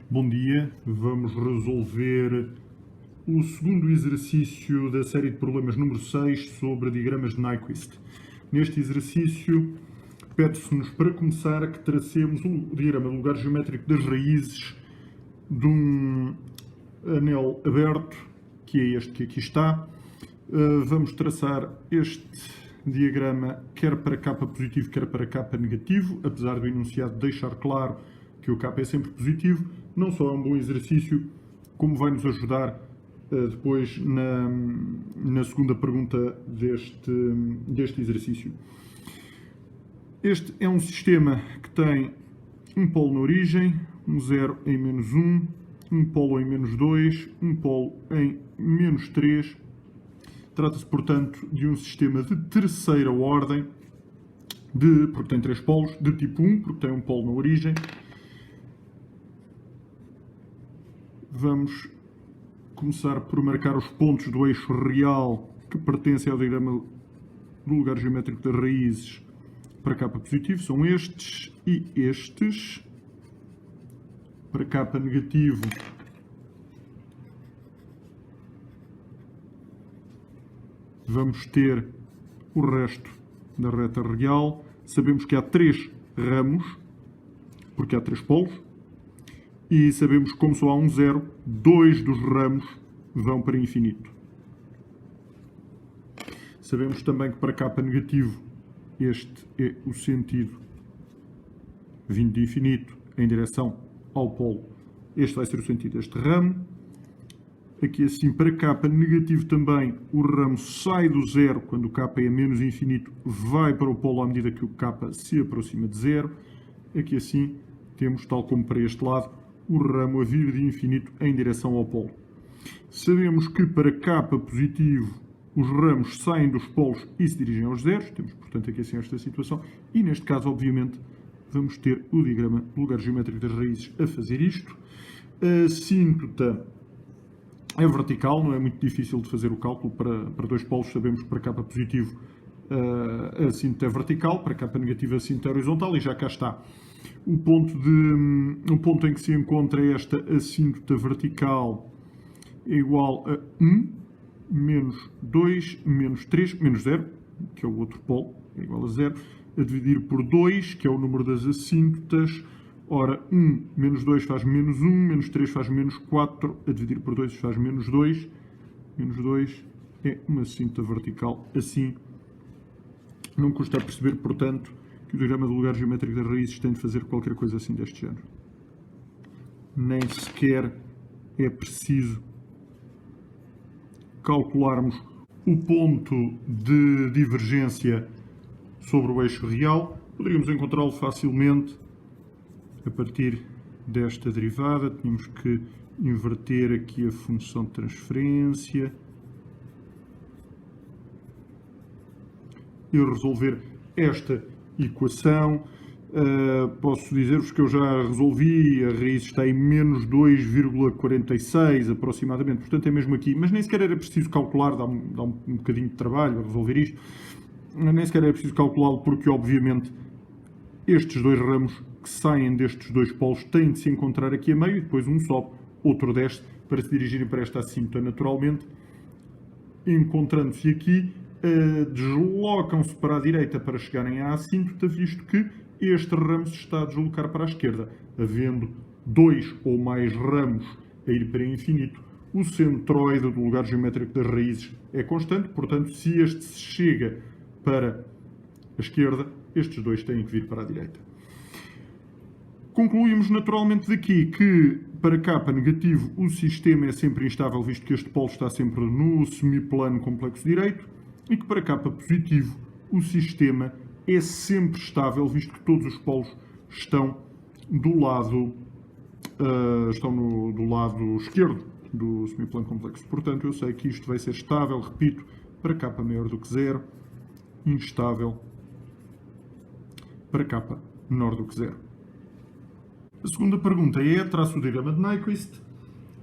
Bom dia, vamos resolver o segundo exercício da série de problemas número 6 sobre diagramas de Nyquist. Neste exercício, pede-se-nos para começar que tracemos o diagrama do lugar geométrico das raízes de um anel aberto, que é este que aqui está. Vamos traçar este diagrama quer para K positivo, quer para K negativo, apesar do enunciado deixar claro que o K é sempre positivo. Não só é um bom exercício, como vai nos ajudar depois na segunda pergunta deste exercício. Este é um sistema que tem um polo na origem, um zero em menos 1, um polo em menos 2, um polo em menos 3. Trata-se, portanto, de um sistema de terceira ordem, porque tem 3 polos, de tipo 1, porque tem um polo na origem. Vamos começar por marcar os pontos do eixo real que pertencem ao diagrama do lugar geométrico das raízes para K positivo. São estes e estes. Para K negativo, vamos ter o resto da reta real. Sabemos que há 3 ramos, porque há 3 polos. E sabemos que, como só há um zero, 2 dos ramos vão para infinito. Sabemos também que para K negativo, este é o sentido vindo de infinito em direção ao polo. Este vai ser o sentido deste ramo. Aqui assim, para K negativo também, o ramo sai do zero quando o K é menos infinito, vai para o polo à medida que o K se aproxima de zero. Aqui assim, temos, tal como para este lado, o ramo a vir de infinito em direção ao polo. Sabemos que para K positivo os ramos saem dos polos e se dirigem aos zeros. Temos, portanto, aqui assim esta situação. E neste caso, obviamente, vamos ter o diagrama do lugar geométrico das raízes a fazer isto. A assíntota é vertical, não é muito difícil de fazer o cálculo. Para 2 polos sabemos que para K positivo a assíntota é vertical, para K negativo a assíntota é horizontal e já cá está. O ponto em que se encontra esta assíntota vertical é igual a 1, menos 2, menos 3, menos 0, que é o outro polo, é igual a 0, a dividir por 2, que é o número das assíntotas. Ora, 1 menos 2 faz menos 1, menos 3 faz menos 4, a dividir por 2 faz menos 2. Menos 2 é uma assíntota vertical assim. Não custa a perceber, portanto, que o diagrama do lugar geométrico das raízes tem de fazer qualquer coisa assim deste género. Nem sequer é preciso calcularmos o ponto de divergência sobre o eixo real. Poderíamos encontrá-lo facilmente a partir desta derivada. Tínhamos que inverter aqui a função de transferência e resolver esta equação. Posso dizer-vos que eu já resolvi, a raiz está em menos 2,46 aproximadamente, portanto é mesmo aqui, mas nem sequer era preciso calcular, dá um bocadinho de trabalho a resolver isto, nem sequer era preciso calculá-lo porque obviamente estes 2 ramos que saem destes 2 polos têm de se encontrar aqui a meio e depois um sobe, outro desce para se dirigirem para esta assíntota naturalmente. Encontrando-se aqui, deslocam-se para a direita para chegarem à assíntota, visto que este ramo se está a deslocar para a esquerda. Havendo 2 ou mais ramos a ir para infinito, o centroide do lugar geométrico das raízes é constante, portanto, se este se chega para a esquerda, estes 2 têm que vir para a direita. Concluímos naturalmente daqui que para K negativo o sistema é sempre instável, visto que este polo está sempre no semiplano complexo direito, e que para K positivo o sistema é sempre estável, visto que todos os polos estão do lado, do lado esquerdo do semiplano complexo. Portanto, eu sei que isto vai ser estável, repito, para K maior do que 0, instável para K menor do que 0. A segunda pergunta é: traça o diagrama de Nyquist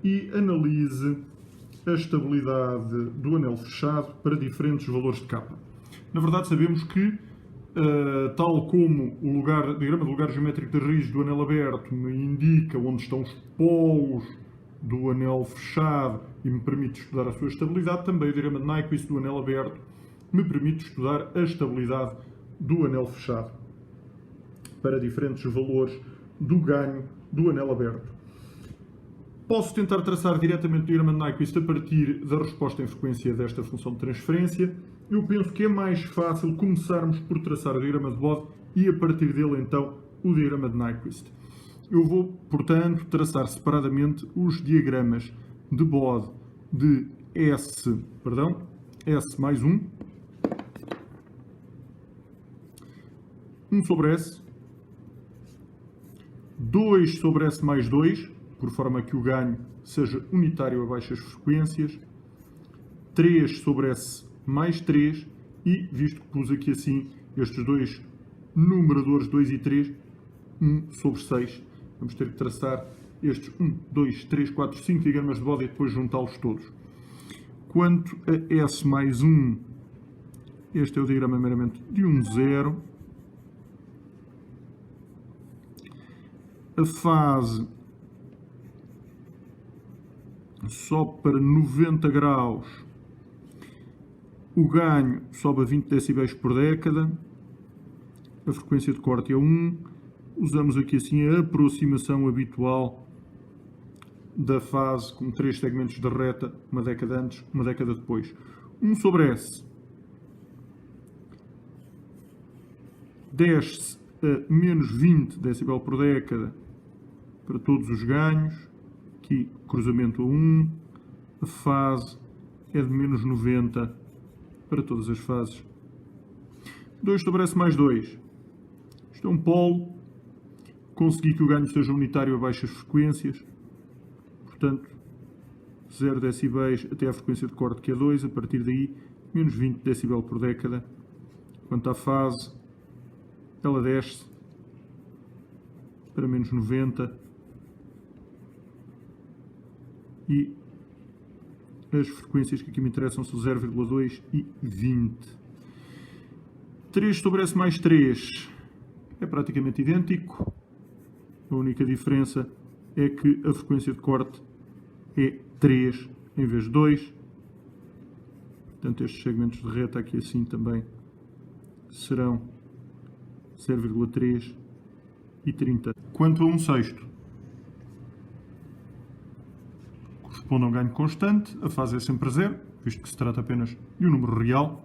e analise a estabilidade do anel fechado para diferentes valores de K. Na verdade, sabemos que tal como o diagrama do lugar geométrico de raiz do anel aberto me indica onde estão os polos do anel fechado e me permite estudar a sua estabilidade, também o diagrama de Nyquist do anel aberto me permite estudar a estabilidade do anel fechado para diferentes valores do ganho do anel aberto. Posso tentar traçar diretamente o diagrama de Nyquist a partir da resposta em frequência desta função de transferência. Eu penso que é mais fácil começarmos por traçar o diagrama de Bode e a partir dele então o diagrama de Nyquist. Eu vou, portanto, traçar separadamente os diagramas de Bode de S mais 1, 1 sobre S, 2 sobre S mais 2, por forma que o ganho seja unitário a baixas frequências, 3 sobre S mais 3 e, visto que pus aqui assim estes dois numeradores 2 e 3, 1 sobre 6. Vamos ter que traçar estes 1, 2, 3, 4, 5 diagramas de Bode e depois juntá-los todos. Quanto a S mais 1, este é o diagrama meramente de 1, 0. A fase sobe para 90 graus, o ganho sobe a 20 decibéis por década, a frequência de corte é 1, usamos aqui assim a aproximação habitual da fase com 3 segmentos de reta, uma década antes, uma década depois. 1 sobre S desce a menos 20 decibel por década para todos os ganhos, aqui cruzamento a 1, a fase é de menos 90 para todas as fases. 2 sobre S mais 2, isto é um polo, consegui que o ganho seja unitário a baixas frequências, portanto 0 decibéis até a frequência de corte que é 2, a partir daí menos 20 decibel por década. Quanto à fase, ela desce para menos 90 e as frequências que aqui me interessam são 0,2 e 20. 3 sobre S mais 3 é praticamente idêntico. A única diferença é que a frequência de corte é 3 em vez de 2. Portanto, estes segmentos de reta aqui assim também serão 0,3 e 30. Quanto a 1/6, corresponde a um ganho constante, a fase é sempre 0, visto que se trata apenas de um número real.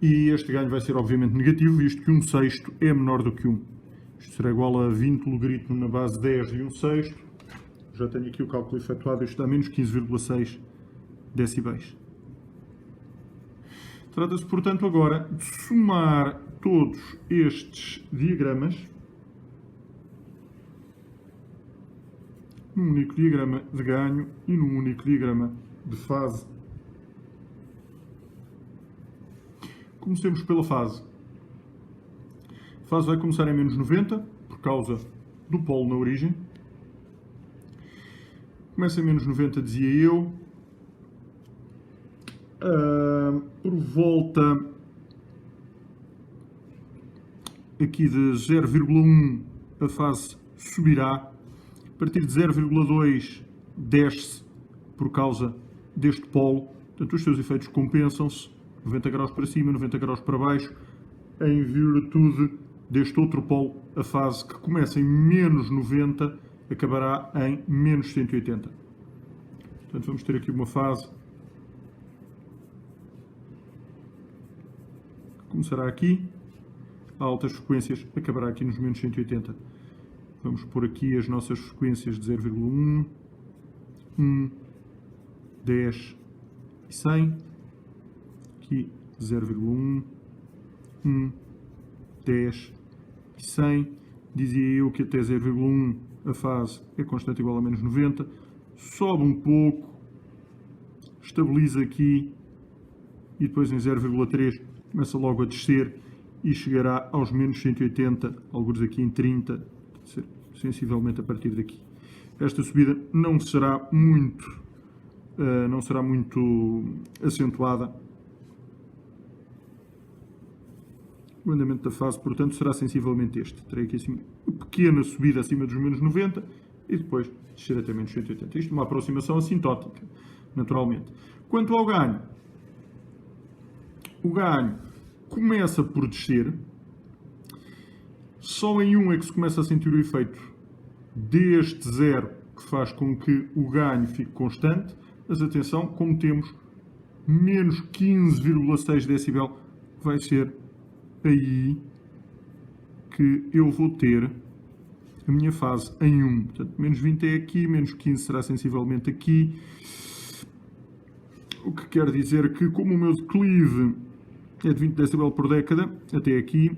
E este ganho vai ser obviamente negativo, visto que 1/6 é menor do que 1. Isto será igual a 20 logaritmo na base 10 de 1/6. Já tenho aqui o cálculo efetuado, isto dá menos 15,6 decibéis. Trata-se, portanto, agora de somar todos estes diagramas num único diagrama de ganho e num único diagrama de fase. Comecemos pela fase. A fase vai começar em menos 90, por causa do polo na origem. Começa em menos 90, dizia eu. Por volta aqui de 0,1 a fase subirá. A partir de 0,2 desce por causa deste polo. Portanto, os seus efeitos compensam-se. 90 graus para cima, 90 graus para baixo, em virtude deste outro polo, a fase que começa em menos 90 acabará em menos 180. Portanto, vamos ter aqui uma fase que começará aqui, a altas frequências, acabará aqui nos menos 180. Vamos pôr aqui as nossas frequências de 0,1, 1, 10 e 100. Aqui 0,1, 1, 10 e 100. Dizia eu que até 0,1 a fase é constante igual a menos 90. Sobe um pouco, estabiliza aqui e depois em 0,3 começa logo a descer e chegará aos menos 180, alguns aqui em 30, sensivelmente a partir daqui. Esta subida não será muito acentuada, O andamento da fase, portanto, será sensivelmente este. Terei aqui assim uma pequena subida acima dos menos 90 e depois descer até menos 180. Isto é uma aproximação assintótica, naturalmente. Quanto ao ganho, o ganho começa por descer. Só em um é que se começa a sentir o efeito deste zero, que faz com que o ganho fique constante. Mas atenção, como temos menos 15,6 decibel, vai ser aí que eu vou ter a minha fase em 1. Portanto, menos 20 é aqui, menos 15 será sensivelmente aqui. O que quer dizer que, como o meu declive é de 20 decibel por década, até aqui,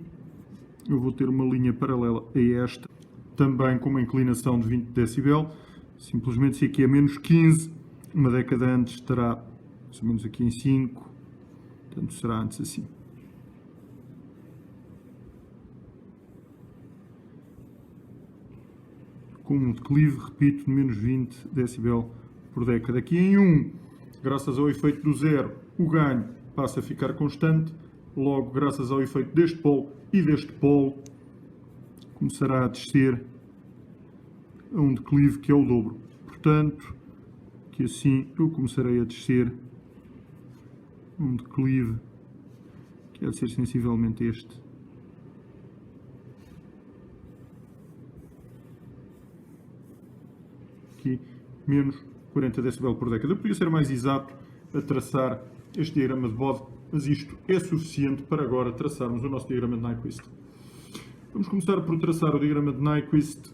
eu vou ter uma linha paralela a esta, também com uma inclinação de 20 decibel. Simplesmente, se aqui é menos 15, uma década antes estará mais ou menos aqui em 5, portanto será antes assim. Com um declive, repito, de menos 20 decibel por década. Aqui em 1, graças ao efeito do zero, o ganho passa a ficar constante. Logo, graças ao efeito deste polo e deste polo, começará a descer a um declive que é o dobro. Portanto, que assim eu começarei a descer um declive que há de ser sensivelmente este. Aqui, menos 40 decibel por década. Eu podia ser mais exato a traçar este diagrama de bode, mas isto é suficiente para agora traçarmos o nosso diagrama de Nyquist. Vamos começar por traçar o diagrama de Nyquist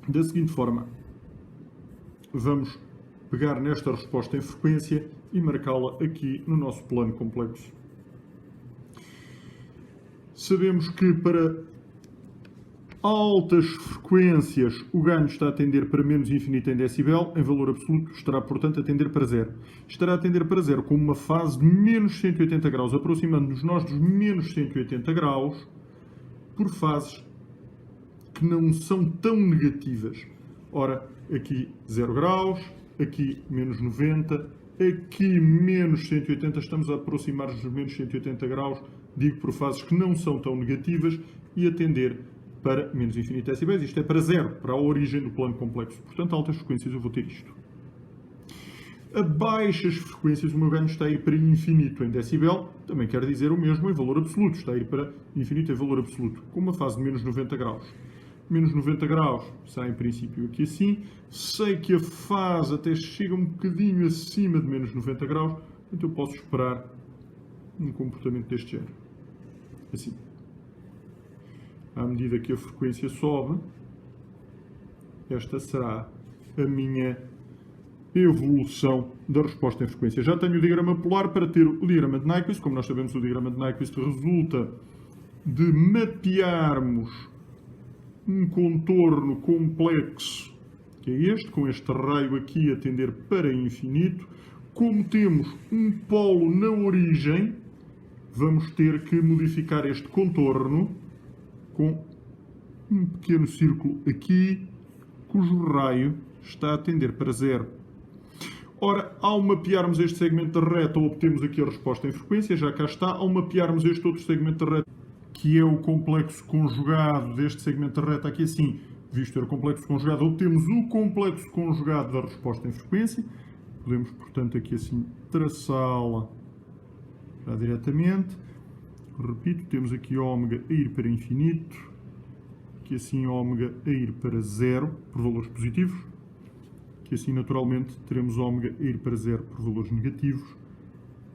da seguinte forma. Vamos pegar nesta resposta em frequência e marcá-la aqui no nosso plano complexo. Sabemos que para altas frequências o ganho está a tender para menos infinito em decibel, em valor absoluto estará, portanto, a tender para zero. Estará a tender para zero com uma fase de menos 180 graus, aproximando-nos nós dos menos 180 graus, por fases que não são tão negativas. Ora, aqui 0 graus, aqui menos 90, aqui menos 180, estamos a aproximar-nos dos menos 180 graus, digo por fases que não são tão negativas, e a tender para menos infinito decibéis. Isto é para zero, para a origem do plano complexo. Portanto, a altas frequências eu vou ter isto. A baixas frequências o meu ganho está a ir para infinito em decibel, também quer dizer o mesmo em valor absoluto, está a ir para infinito em valor absoluto, com uma fase de menos 90 graus. Menos 90 graus será em princípio aqui assim. Sei que a fase até chega um bocadinho acima de menos 90 graus, então eu posso esperar um comportamento deste género. Assim. À medida que a frequência sobe, esta será a minha evolução da resposta em frequência. Já tenho o diagrama polar para ter o diagrama de Nyquist. Como nós sabemos, o diagrama de Nyquist resulta de mapearmos um contorno complexo, que é este, com este raio aqui a tender para infinito. Como temos um polo na origem, vamos ter que modificar este contorno com um pequeno círculo aqui, cujo raio está a tender para zero. Ora, ao mapearmos este segmento da reta, obtemos aqui a resposta em frequência, já cá está. Ao mapearmos este outro segmento da reta, que é o complexo conjugado deste segmento da reta, aqui assim, visto ter o complexo conjugado, obtemos o complexo conjugado da resposta em frequência. Podemos, portanto, aqui assim traçá-la já diretamente. Repito, temos aqui ômega a ir para infinito, aqui assim ômega a ir para zero por valores positivos, que assim naturalmente teremos ômega a ir para zero por valores negativos,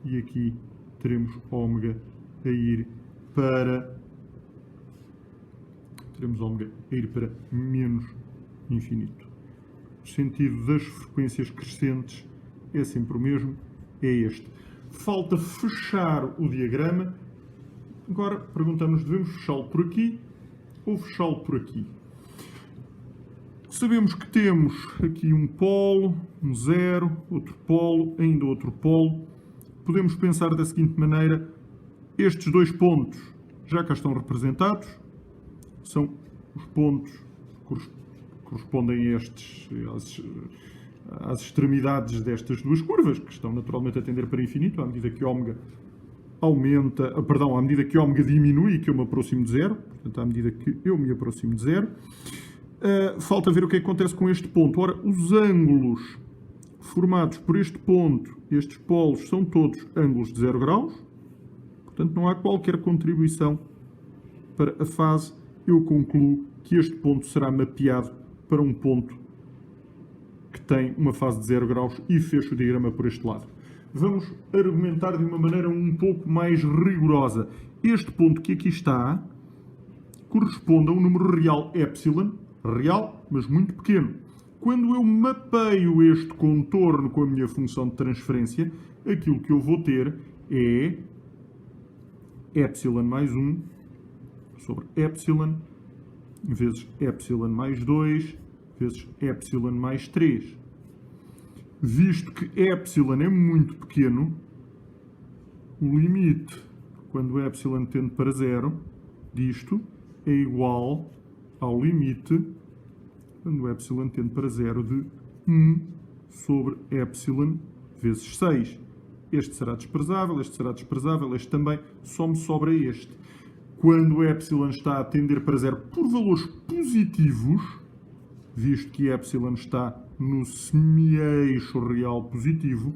e aqui teremos ômega a ir para menos infinito. O sentido das frequências crescentes é sempre o mesmo, é este. Falta fechar o diagrama. Agora perguntamos, devemos fechá-lo por aqui ou fechá-lo por aqui? Sabemos que temos aqui um polo, um zero, outro polo, ainda outro polo. Podemos pensar da seguinte maneira: estes dois pontos já cá estão representados, são os pontos que correspondem a às extremidades destas duas curvas, que estão naturalmente a tender para infinito, à medida que ômega aumenta, perdão, à medida que ômega diminui e que eu me aproximo de zero, portanto, à medida que eu me aproximo de zero. Falta ver o que acontece com este ponto. Ora, os ângulos formados por este ponto, estes polos, são todos ângulos de 0 graus, portanto, não há qualquer contribuição para a fase. Eu concluo que este ponto será mapeado para um ponto que tem uma fase de 0 graus e fecho o diagrama por este lado. Vamos argumentar de uma maneira um pouco mais rigorosa. Este ponto que aqui está corresponde a um número real epsilon, real, mas muito pequeno. Quando eu mapeio este contorno com a minha função de transferência, aquilo que eu vou ter é epsilon mais 1 sobre epsilon vezes epsilon mais 2 vezes epsilon mais 3. Visto que epsilon é muito pequeno, o limite, quando epsilon tende para 0, disto é igual ao limite, quando epsilon tende para 0, de 1 sobre epsilon vezes 6. Este será desprezável, este também, só me sobra este. Quando o epsilon está a tender para 0 por valores positivos, visto que epsilon está no semi-eixo real positivo,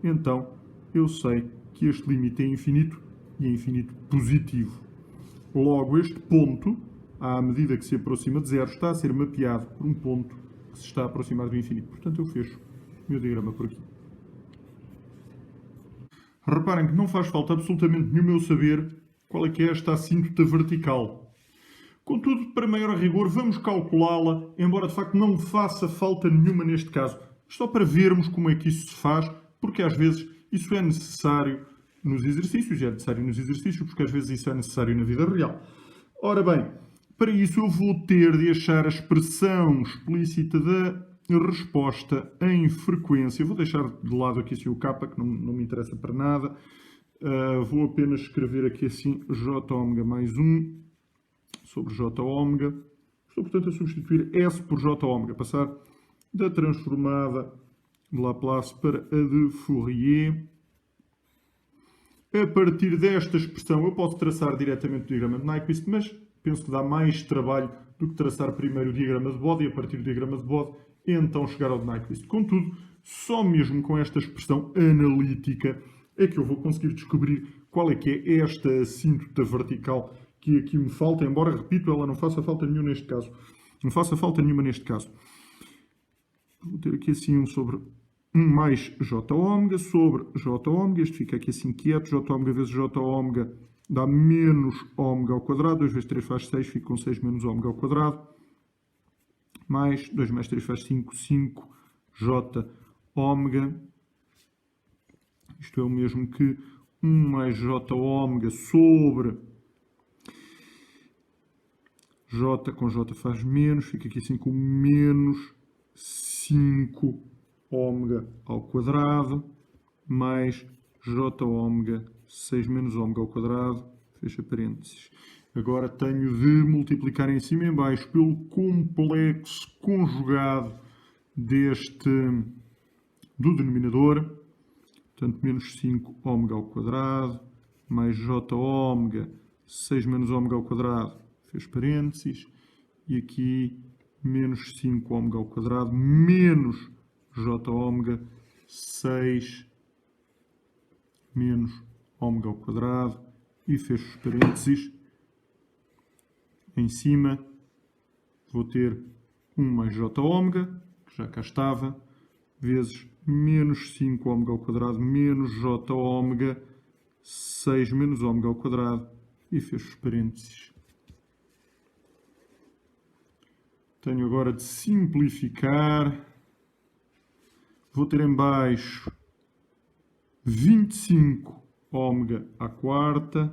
então eu sei que este limite é infinito e é infinito positivo. Logo, este ponto, à medida que se aproxima de 0, está a ser mapeado por um ponto que se está a aproximar do infinito. Portanto, eu fecho o meu diagrama por aqui. Reparem que não faz falta absolutamente nenhum eu saber qual é que é esta assíntota vertical. Contudo, para maior rigor, vamos calculá-la, embora de facto não faça falta nenhuma neste caso, só para vermos como é que isso se faz, porque às vezes isso é necessário nos exercícios, porque às vezes isso é necessário na vida real. Ora bem, para isso eu vou ter de achar a expressão explícita da resposta em frequência. Vou deixar de lado aqui assim o k, que não me interessa para nada. Vou apenas escrever aqui assim j ômega mais 1 sobre j ômega. Estou, portanto, a substituir S por j ômega, passar da transformada de Laplace para a de Fourier. A partir desta expressão eu posso traçar diretamente o diagrama de Nyquist, mas penso que dá mais trabalho do que traçar primeiro o diagrama de Bode e a partir do diagrama de Bode então chegar ao de Nyquist. Contudo, só mesmo com esta expressão analítica é que eu vou conseguir descobrir qual é que é esta assíntota vertical que aqui me falta, embora, repito, ela não faça falta nenhuma neste caso. Não faça falta nenhuma neste caso. Vou ter aqui assim 1 sobre 1 mais j ômega sobre j ômega. Este fica aqui assim quieto. J ômega vezes j ômega dá menos ômega ao quadrado. 2 vezes 3 faz 6, fica com 6 menos ômega ao quadrado. Mais 2 mais 3 faz 5, 5 j ômega. Isto é o mesmo que 1 mais j ômega sobre j com j faz menos, fica aqui assim com menos 5 ômega ao quadrado, mais j ômega, 6 menos ômega ao quadrado, fecha parênteses. Agora tenho de multiplicar em cima e em baixo pelo complexo conjugado do denominador, portanto, menos 5 ômega ao quadrado, mais j ômega, 6 menos ômega ao quadrado, fecho parênteses, e aqui menos 5 ômega ao quadrado, menos j ômega, 6 menos ômega ao quadrado, e fecho os parênteses. Em cima vou ter 1 mais j ômega, que já cá estava, vezes menos 5 ômega ao quadrado, menos j ômega, 6 menos ômega ao quadrado, e fecho os parênteses. Tenho agora de simplificar. Vou ter em baixo 25 ômega à quarta.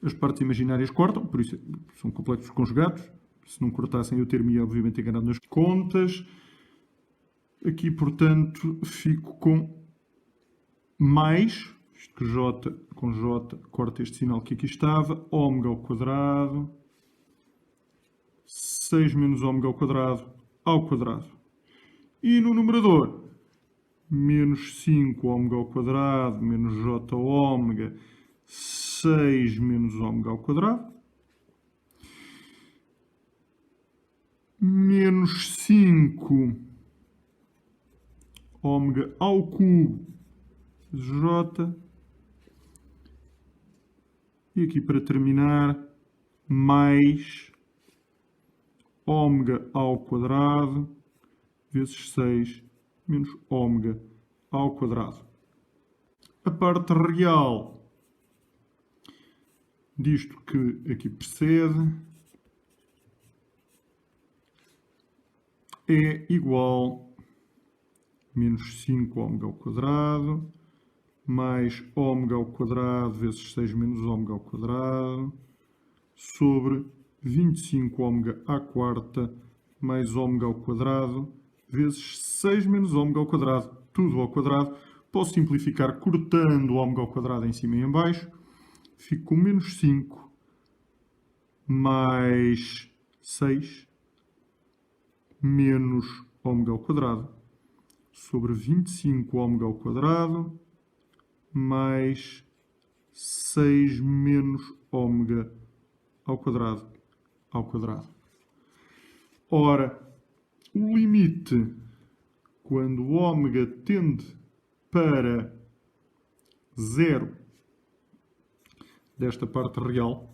As partes imaginárias cortam, por isso são complexos conjugados. Se não cortassem eu ter-me obviamente enganado nas contas. Aqui, portanto, fico com mais, isto que j com j corta este sinal que aqui estava, ômega ao quadrado, 6 menos ômega ao quadrado. E no numerador, menos 5 ômega ao quadrado, menos j ômega, 6 menos ômega ao quadrado. Menos 5 ômega ao cubo j. E aqui para terminar, mais ômega ao quadrado vezes 6 menos ômega ao quadrado. A parte real disto que aqui precede é igual a menos 5 ômega ao quadrado mais ômega ao quadrado vezes 6 menos ômega ao quadrado sobre 25 ômega à quarta mais ômega ao quadrado vezes 6 menos ômega ao quadrado, tudo ao quadrado. Posso simplificar cortando ômega ao quadrado em cima e em baixo. Fico com menos 5 mais 6 menos ômega ao quadrado sobre 25 ômega ao quadrado mais 6 menos ômega ao quadrado. Ora, o limite, quando o ômega tende para 0 desta parte real,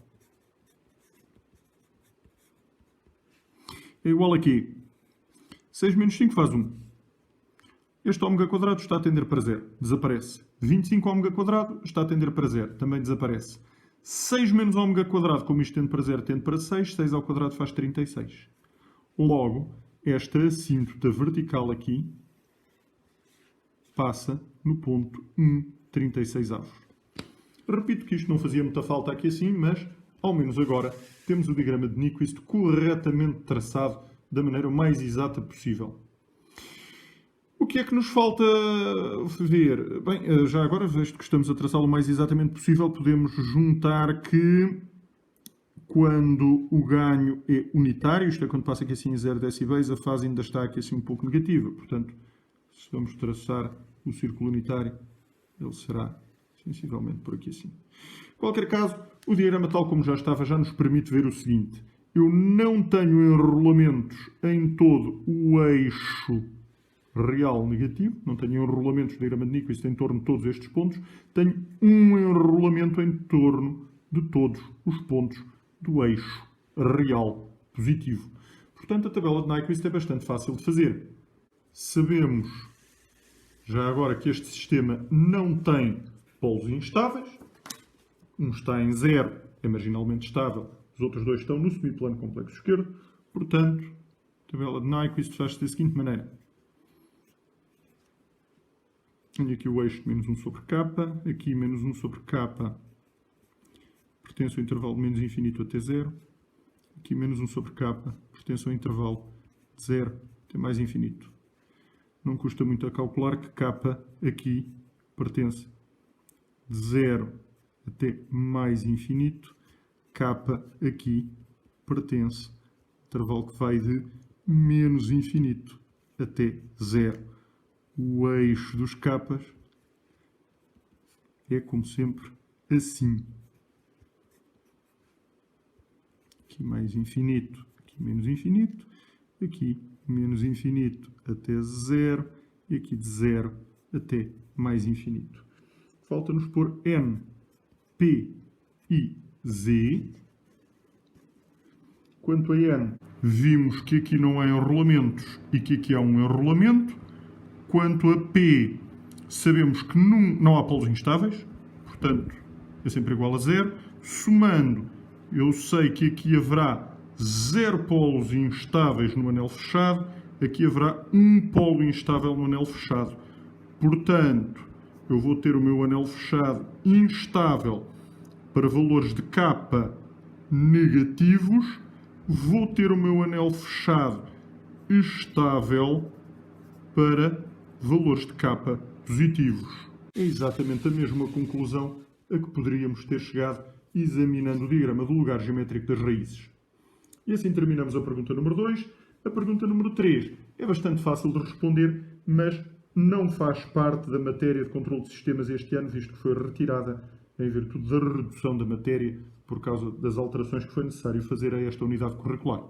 é igual a quê? 6 menos 5 faz 1. Este ômega quadrado está a tender para 0, desaparece. 25 ômega quadrado está a tender para 0, também desaparece. 6 menos ômega quadrado, como isto tende para 0, tende para 6. 6 ao quadrado faz 36. Logo, esta assíntota vertical aqui passa no ponto 1,36 avos. Repito que isto não fazia muita falta aqui assim, mas, ao menos agora, temos o diagrama de Nyquist corretamente traçado da maneira mais exata possível. O que é que nos falta ver? Bem, já agora, visto que estamos a traçá-lo o mais exatamente possível, podemos juntar que quando o ganho é unitário, isto é quando passa aqui assim em 0 decibéis, a fase ainda está aqui assim um pouco negativa. Portanto, se vamos traçar o círculo unitário, ele será sensivelmente por aqui assim. Em qualquer caso, o diagrama tal como já estava já nos permite ver o seguinte. Eu não tenho enrolamentos em todo o eixo real negativo, não tenho enrolamentos do diagrama de Nyquist em torno de todos estes pontos, tenho um enrolamento em torno de todos os pontos do eixo real positivo. Portanto, a tabela de Nyquist é bastante fácil de fazer. Sabemos já agora que este sistema não tem polos instáveis. Um está em 0, é marginalmente estável, os outros dois estão no semiplano complexo esquerdo. Portanto, a tabela de Nyquist faz-se da seguinte maneira. Tenho aqui o eixo de menos 1 sobre k, aqui menos 1 sobre k pertence ao intervalo de menos infinito até 0, aqui menos 1 sobre k pertence ao intervalo de 0 até mais infinito. Não custa muito a calcular que k aqui pertence de 0 até mais infinito, k aqui pertence ao intervalo que vai de menos infinito até 0. O eixo dos capas é, como sempre, assim. Aqui mais infinito, aqui menos infinito, aqui menos infinito até 0 e aqui de 0 até mais infinito. Falta-nos pôr N, P e Z. Quanto a N, vimos que aqui não há enrolamentos e que aqui há um enrolamento. Quanto a P, sabemos que não há polos instáveis, portanto, é sempre igual a 0. Somando, eu sei que aqui haverá 0 polos instáveis no anel fechado, aqui haverá um polo instável no anel fechado. Portanto, eu vou ter o meu anel fechado instável para valores de K negativos, vou ter o meu anel fechado estável para valores de K positivos. É exatamente a mesma conclusão a que poderíamos ter chegado examinando o diagrama do lugar geométrico das raízes. E assim terminamos a pergunta número 2. A pergunta número 3 é bastante fácil de responder, mas não faz parte da matéria de controle de sistemas este ano, visto que foi retirada em virtude da redução da matéria por causa das alterações que foi necessário fazer a esta unidade curricular.